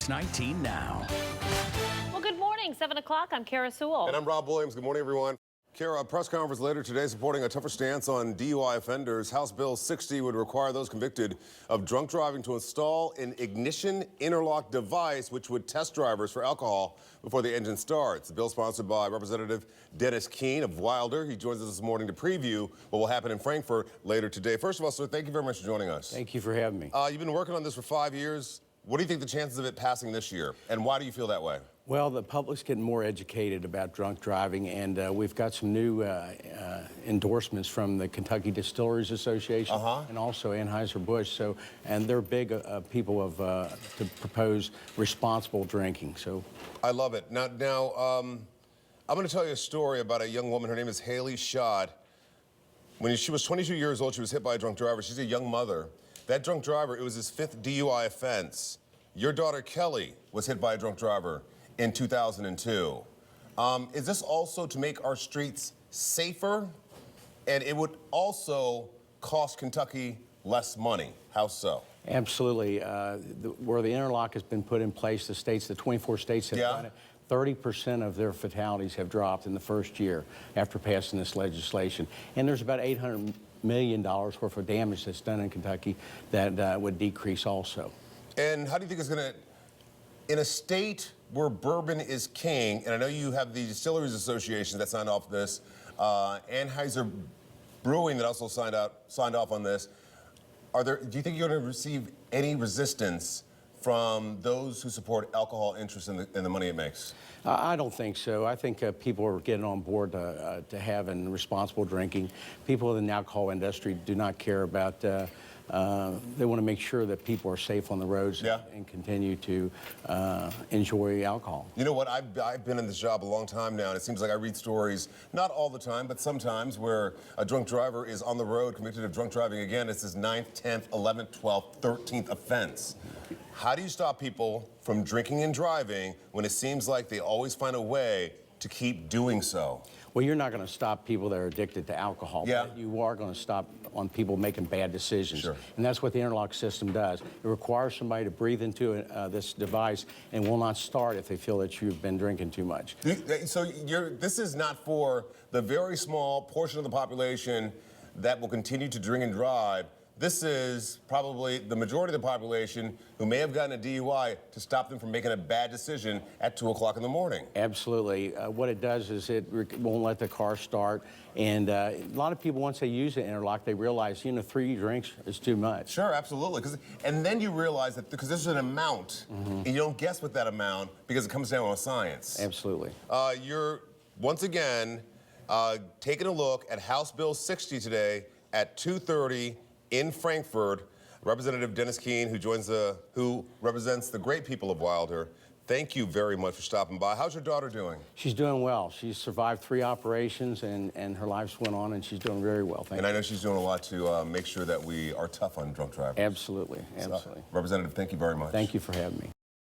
Fox 19 now. Well, good morning. 7 o'clock. I'm Kara Sewell. And I'm Rob Williams. Good morning, everyone. Kara, a press conference later today supporting a tougher stance on DUI offenders. House Bill 60 would require those convicted of drunk driving to install an ignition interlock device which would test drivers for alcohol before the engine starts. The bill sponsored by Representative Dennis Keene of Wilder. He joins us this morning to preview what will happen in Frankfurt later today. First of all, sir, thank you very much for joining us. Thank you for having me. You've been working on this for 5 years. What do you think the chances of it passing this year, and why do you feel that way? Well, the public's getting more educated about drunk driving, and we've got some new endorsements from the Kentucky Distilleries Association and also Anheuser-Busch. And they're big people of to propose responsible drinking. So, I love it. Now, I'm going to tell you a story about a young woman. Her name is Haley Schott. When she was 22 years old, she was hit by a drunk driver. She's a young mother. That drunk driver, it was his 5th DUI offense. Your daughter, Kelly, was hit by a drunk driver in 2002. Is this also to make our streets safer? And it would also cost Kentucky less money. How so? absolutely. Where the interlock has been put in place, the 24 states have done it. 30% of their fatalities have dropped in the first year after passing this legislation. And there's about $800 million worth of damage that's done in Kentucky that would decrease also. And how do you think it's going to, in a state where bourbon is king, and I know you have the Distilleries Association that signed off this, Anheuser Brewing that also signed off on this, do you think you're going to receive any resistance from those who support alcohol interest in the money it makes? I don't think so. I think people are getting on board to having responsible drinking. People in the alcohol industry do not care about, they want to make sure that people are safe on the roads and continue to enjoy alcohol. You know what, I've been in this job a long time now, and it seems like I read stories, not all the time, but sometimes, where a drunk driver is on the road convicted of drunk driving again. It's his 9th, 10th, 11th, 12th, 13th offense. How do you stop people from drinking and driving when it seems like they always find a way to keep doing so? Well, you're not going to stop people that are addicted to alcohol, but you are going to stop on people making bad decisions. Sure. And that's what the interlock system does. It requires somebody to breathe into this device and will not start if they feel that you've been drinking too much. So this is not for the very small portion of the population that will continue to drink and drive. This is probably the majority of the population who may have gotten a DUI to stop them from making a bad decision at 2 o'clock in the morning. Absolutely. What it does is it won't let the car start. And a lot of people, once they use the interlock, they realize, 3 drinks is too much. Sure, absolutely. And then you realize that because there's an amount, and you don't guess with that amount because it comes down with science. Absolutely. You're, once again, taking a look at House Bill 60 today at 2:30 in Frankfurt. Representative Dennis Keene, who represents the great people of Wilder. Thank you very much for stopping by. How's your daughter doing? She's doing well. She's survived 3 operations, and her life's went on, and she's doing very well. Thank you. And I know she's doing a lot to make sure that we are tough on drunk drivers. Absolutely, absolutely. Representative, thank you very much. Thank you for having me.